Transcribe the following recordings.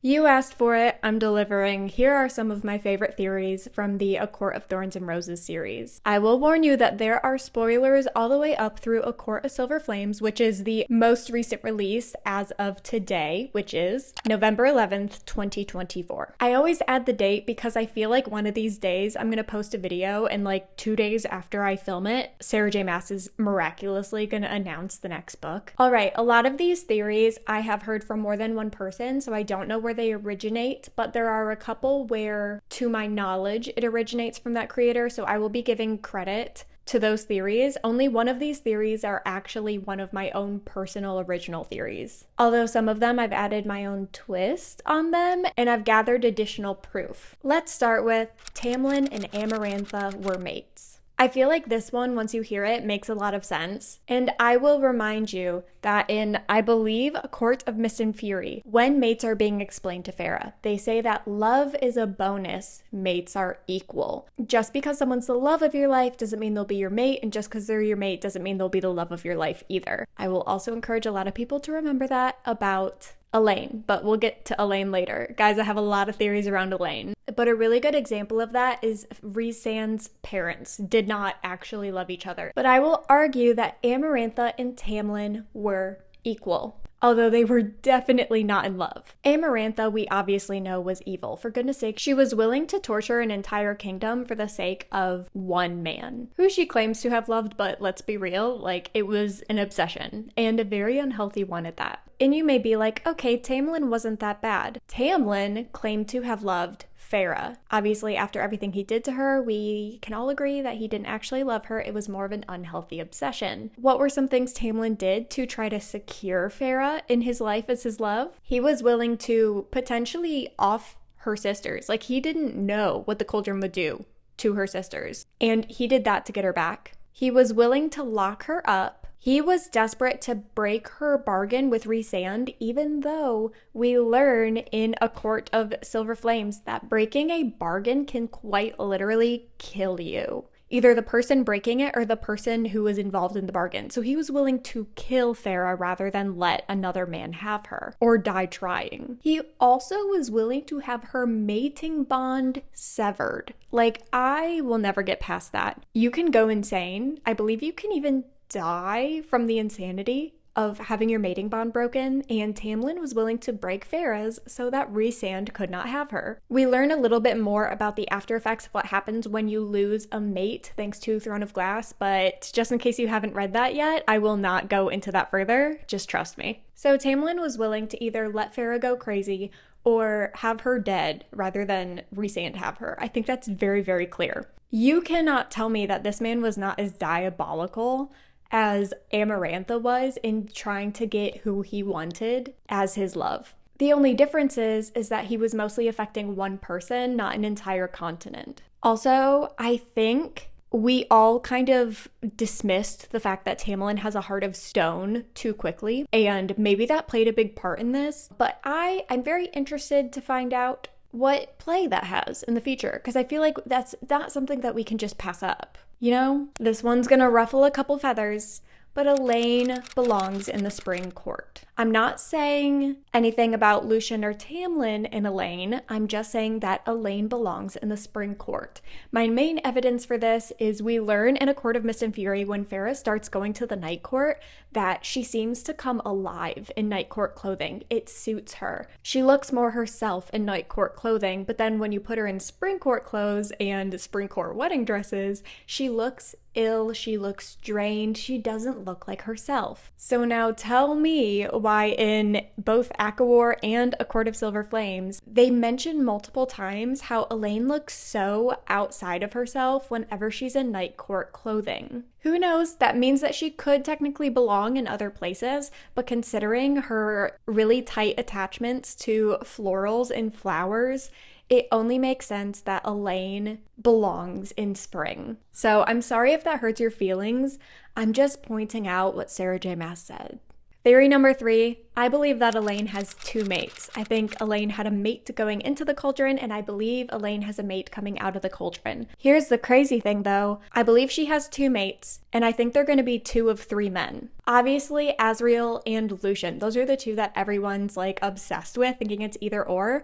You asked for it, I'm delivering. Here are some of my favorite theories from the A Court of Thorns and Roses series. I will warn you that there are spoilers all the way up through A Court of Silver Flames, which is the most recent release as of today, which is November 11th, 2024. I always add the date because I feel like one of these days I'm going to post a video and like 2 days after I film it, Sarah J. Maas is miraculously going to announce the next book. All right, a lot of these theories I have heard from more than one person, so I don't know where they originate, but there are a couple where, to my knowledge, it originates from that creator, so I will be giving credit to those theories. Only one of these theories are actually one of my own personal original theories. Although some of them I've added my own twist on them, and I've gathered additional proof. Let's start with Tamlin and Amarantha were mates. I feel like this one, once you hear it, makes a lot of sense. And I will remind you that in, I believe, A Court of Mist and Fury, when mates are being explained to Farah, they say that love is a bonus, mates are equal. Just because someone's the love of your life doesn't mean they'll be your mate, and just because they're your mate doesn't mean they'll be the love of your life either. I will also encourage a lot of people to remember that about Elaine, but we'll get to Elaine later. Guys, I have a lot of theories around Elaine. But a really good example of that is Rhysand's parents did not actually love each other. But I will argue that Amarantha and Tamlin were equal, although they were definitely not in love. Amarantha, we obviously know, was evil. For goodness sake, she was willing to torture an entire kingdom for the sake of one man, who she claims to have loved, but let's be real, like, it was an obsession, and a very unhealthy one at that. And you may be like, okay, Tamlin wasn't that bad. Tamlin claimed to have loved Farah. Obviously, after everything he did to her, we can all agree that he didn't actually love her. It was more of an unhealthy obsession. What were some things Tamlin did to try to secure Farah in his life as his love? He was willing to potentially off her sisters. Like, he didn't know what the cauldron would do to her sisters, and he did that to get her back. He was willing to lock her up. He was desperate to break her bargain with Rhysand, even though we learn in A Court of Silver Flames that breaking a bargain can quite literally kill you. Either the person breaking it or the person who was involved in the bargain. So he was willing to kill Farah rather than let another man have her or die trying. He also was willing to have her mating bond severed. Like, I will never get past that. You can go insane. I believe you can even die from the insanity of having your mating bond broken, and Tamlin was willing to break Farah's so that Rhysand could not have her. We learn a little bit more about the after effects of what happens when you lose a mate thanks to Throne of Glass, but just in case you haven't read that yet, I will not go into that further, just trust me. So Tamlin was willing to either let Farah go crazy or have her dead rather than Rhysand have her. I think that's very, very clear. You cannot tell me that this man was not as diabolical as Amarantha was in trying to get who he wanted as his love. The only difference is that he was mostly affecting one person, not an entire continent. Also, I think we all kind of dismissed the fact that Tamlin has a heart of stone too quickly, and maybe that played a big part in this, but I'm very interested to find out what play that has in the future, because I feel like that's not something that we can just pass up. You know, this one's gonna ruffle a couple feathers, but Elaine belongs in the Spring Court. I'm not saying anything about Lucien or Tamlin and Elaine. I'm just saying that Elaine belongs in the Spring Court. My main evidence for this is we learn in A Court of Mist and Fury when Farah starts going to the Night Court that she seems to come alive in Night Court clothing. It suits her. She looks more herself in Night Court clothing, but then when you put her in Spring Court clothes and Spring Court wedding dresses, she looks ill, she looks drained, she doesn't look like herself. So now tell me why in both ACOTAR and A Court of Silver Flames, they mention multiple times how Elaine looks so outside of herself whenever she's in Night Court clothing. Who knows, that means that she could technically belong in other places, but considering her really tight attachments to florals and flowers, it only makes sense that Elaine belongs in spring. So I'm sorry if that hurts your feelings. I'm just pointing out what Sarah J. Maas said. Theory number 3, I believe that Elaine has 2 mates. I think Elaine had a mate going into the cauldron, and I believe Elaine has a mate coming out of the cauldron. Here's the crazy thing though, I believe she has 2 mates, and I think they're going to be 2 of 3 men. Obviously, Azriel and Lucian, those are the 2 that everyone's like obsessed with, thinking it's either or,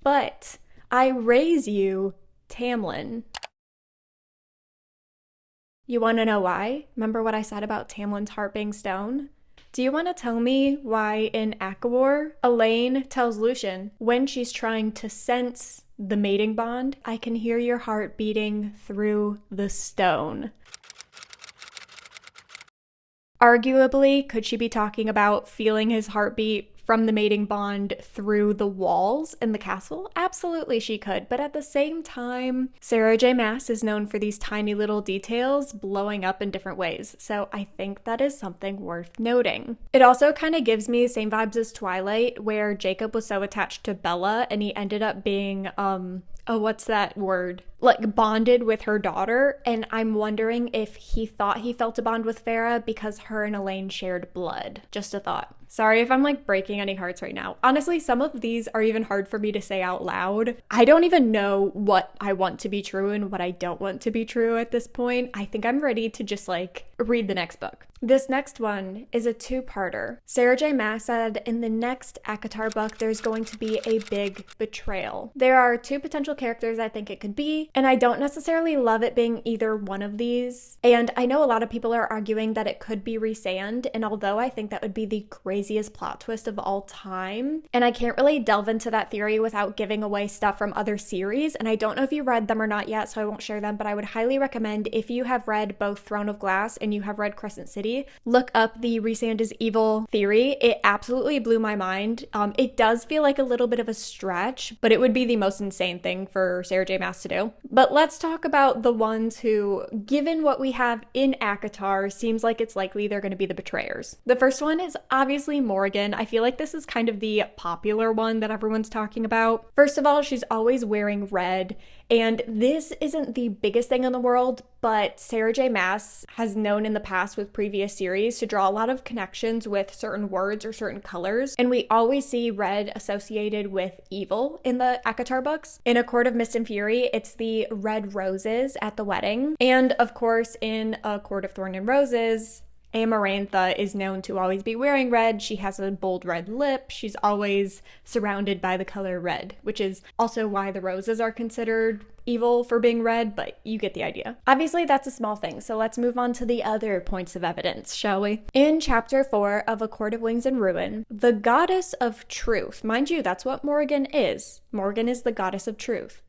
but I raise you Tamlin. You want to know why? Remember what I said about Tamlin's heart being stone? Do you want to tell me why in ACOTAR, Elaine tells Lucian when she's trying to sense the mating bond, I can hear your heart beating through the stone? Arguably, could she be talking about feeling his heartbeat from the mating bond through the walls in the castle? Absolutely she could, but at the same time, Sarah J. Maas is known for these tiny little details blowing up in different ways, so I think that is something worth noting. It also kind of gives me the same vibes as Twilight, where Jacob was so attached to Bella and he ended up being, what's that word? Like bonded with her daughter, and I'm wondering if he thought he felt a bond with Farah because her and Elaine shared blood. Just a thought. Sorry if I'm like breaking any hearts right now. Honestly, some of these are even hard for me to say out loud. I don't even know what I want to be true and what I don't want to be true at this point. I think I'm ready to just like read the next book. This next one is a 2-parter. Sarah J. Maas said in the next ACOTAR book, there's going to be a big betrayal. There are 2 potential characters I think it could be, and I don't necessarily love it being either one of these. And I know a lot of people are arguing that it could be Rhysand, and although I think that would be the craziest plot twist of all time, and I can't really delve into that theory without giving away stuff from other series, and I don't know if you read them or not yet, so I won't share them, but I would highly recommend, if you have read both Throne of Glass and you have read Crescent City, look up the Rhysand is evil theory. It absolutely blew my mind. It does feel like a little bit of a stretch, but it would be the most insane thing for Sarah J. Maas to do. But let's talk about the ones who, given what we have in ACOTAR, seems like it's likely they're going to be the betrayers. The first one is obviously Morgan. I feel like this is kind of the popular one that everyone's talking about. First of all, she's always wearing red, and this isn't the biggest thing in the world, but Sarah J. Maas has known in the past with previous series to draw a lot of connections with certain words or certain colors, and we always see red associated with evil in the ACOTAR books. In A Court of Mist and Fury, it's the red roses at the wedding, and of course in A Court of Thorn and Roses, Amarantha is known to always be wearing red. She has a bold red lip. She's always surrounded by the color red, which is also why the roses are considered evil for being red, but you get the idea. Obviously, that's a small thing, so let's move on to the other points of evidence, shall we? In chapter 4 of A Court of Wings and Ruin, the goddess of truth, mind you, that's what Morgan is. Morgan is the goddess of truth.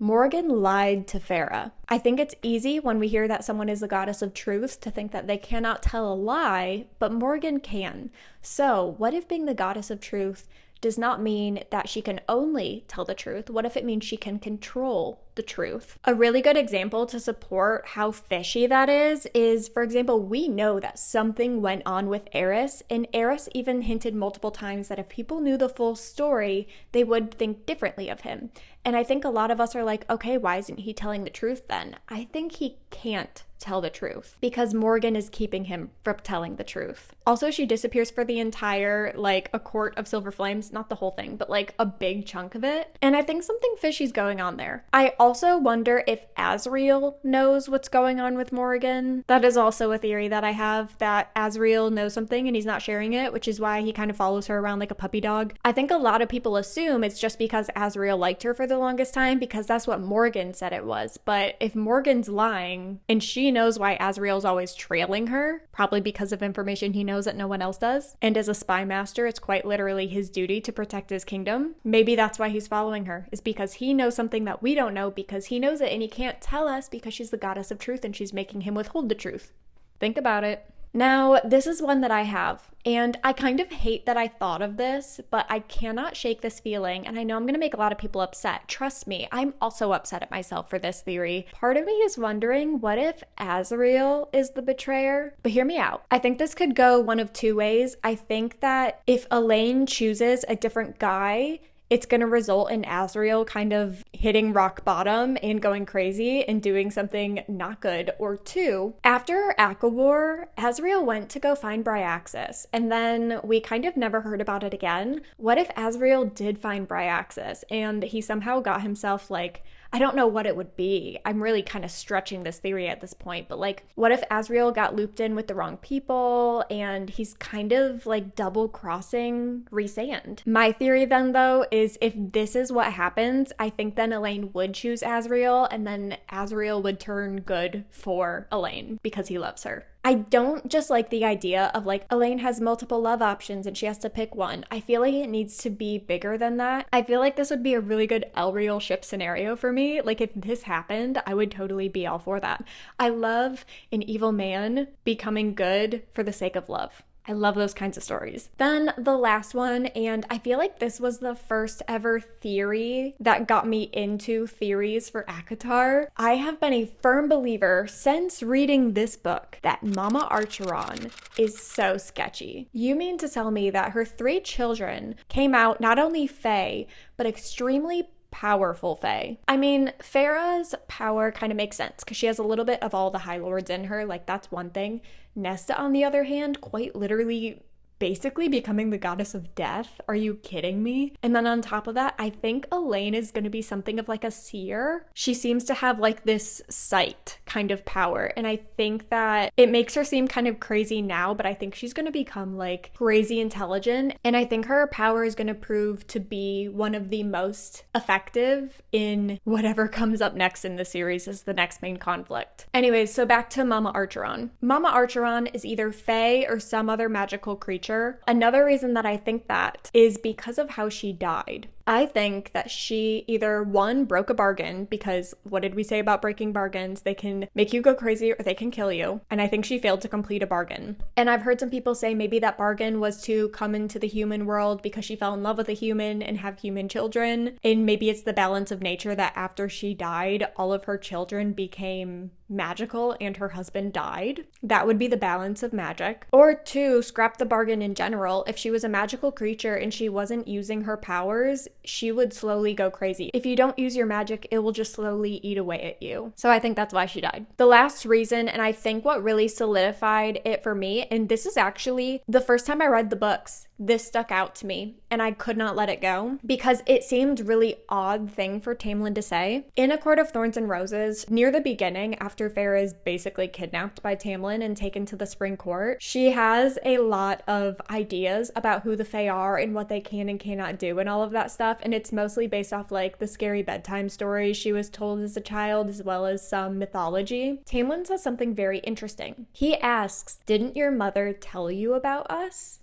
Morgan lied to Farah. I think it's easy when we hear that someone is the goddess of truth to think that they cannot tell a lie, but Morgan can. So, what if being the goddess of truth does not mean that she can only tell the truth? What if it means she can control the truth? A really good example to support how fishy that is, for example, we know that something went on with Eris, and Eris even hinted multiple times that if people knew the full story, they would think differently of him. And I think a lot of us are like, okay, why isn't he telling the truth then? I think he can't tell the truth because Morgan is keeping him from telling the truth. Also, she disappears for the entire, like, A Court of Silver Flames, not the whole thing, but like a big chunk of it. And I think something fishy's going on there. I also wonder if Azriel knows what's going on with Morgan. That is also a theory that I have, that Azriel knows something and he's not sharing it, which is why he kind of follows her around like a puppy dog. I think a lot of people assume it's just because Azriel liked her for the longest time because that's what Morgan said it was. But if Morgan's lying and she knows why Azriel's always trailing her, probably because of information he knows that no one else does, and as a spy master, it's quite literally his duty to protect his kingdom. Maybe that's why he's following her, is because he knows something that we don't know because he knows it and he can't tell us because she's the goddess of truth and she's making him withhold the truth. Think about it. Now, this is one that I have, and I kind of hate that I thought of this, but I cannot shake this feeling, and I know I'm going to make a lot of people upset. Trust me, I'm also upset at myself for this theory. Part of me is wondering, what if Azriel is the betrayer? But hear me out. I think this could go one of two ways. I think that if Elaine chooses a different guy, it's going to result in Azriel kind of hitting rock bottom and going crazy and doing something not good. Or two, after ACOTAR, Azriel went to go find Bryaxis, and then we kind of never heard about it again. What if Azriel did find Bryaxis and he somehow got himself like, I don't know what it would be. I'm really kind of stretching this theory at this point, but like, what if Azriel got looped in with the wrong people and he's kind of like double crossing Rhysand? My theory then, though, is if this is what happens, I think then Elain would choose Azriel, and then Azriel would turn good for Elain because he loves her. I don't just like the idea of like Elain has multiple love options and she has to pick one. I feel like it needs to be bigger than that. I feel like this would be a really good Elreal ship scenario for me. Like if this happened, I would totally be all for that. I love an evil man becoming good for the sake of love. I love those kinds of stories. Then the last one, and I feel like this was the first ever theory that got me into theories for ACOTAR. I have been a firm believer since reading this book that Mama Archeron is so sketchy. You mean to tell me that her 3 children came out not only fae, but extremely powerful fae? I mean, Farah's power kind of makes sense because she has a little bit of all the High Lords in her, like that's one thing. Nesta, on the other hand, quite literally basically becoming the goddess of death. Are you kidding me? And then on top of that, I think Elain is going to be something of like a seer. She seems to have like this sight kind of power, and I think that it makes her seem kind of crazy now, but I think she's going to become like crazy intelligent, and I think her power is going to prove to be one of the most effective in whatever comes up next in the series as the next main conflict. Anyways, so back to Mama Archeron. Mama Archeron is either fae or some other magical creature. Another reason that I think that is because of how she died. I think that she either, one, broke a bargain, because what did we say about breaking bargains? They can make you go crazy or they can kill you. And I think she failed to complete a bargain. And I've heard some people say maybe that bargain was to come into the human world because she fell in love with a human and have human children. And maybe it's the balance of nature that after she died, all of her children became magical and her husband died. That would be the balance of magic. Or two, scrap the bargain in general. If she was a magical creature and she wasn't using her powers, she would slowly go crazy. If you don't use your magic, it will just slowly eat away at you. So I think that's why she died. The last reason, and I think what really solidified it for me, and this is actually the first time I read the books, this stuck out to me and I could not let it go because it seemed really odd thing for Tamlin to say. In A Court of Thorns and Roses, near the beginning, after Farah is basically kidnapped by Tamlin and taken to the Spring Court, she has a lot of ideas about who the Fae are and what they can and cannot do and all of that stuff, and it's mostly based off like the scary bedtime stories she was told as a child, as well as some mythology. Tamlin says something very interesting. He asks, "Didn't your mother tell you about us?"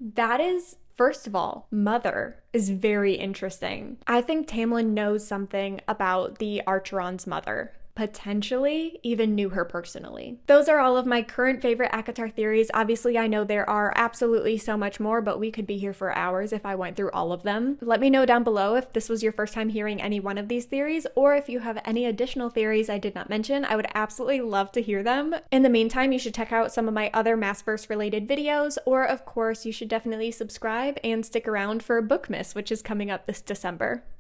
That is, first of all, mother is very interesting. I think Tamlin knows something about the Archeron's mother. Potentially even knew her personally. Those are all of my current favorite ACOTAR theories. Obviously, I know there are absolutely so much more, but we could be here for hours if I went through all of them. Let me know down below if this was your first time hearing any one of these theories, or if you have any additional theories I did not mention. I would absolutely love to hear them. In the meantime, you should check out some of my other Massverse related videos, or of course, you should definitely subscribe and stick around for Bookmas, which is coming up this December.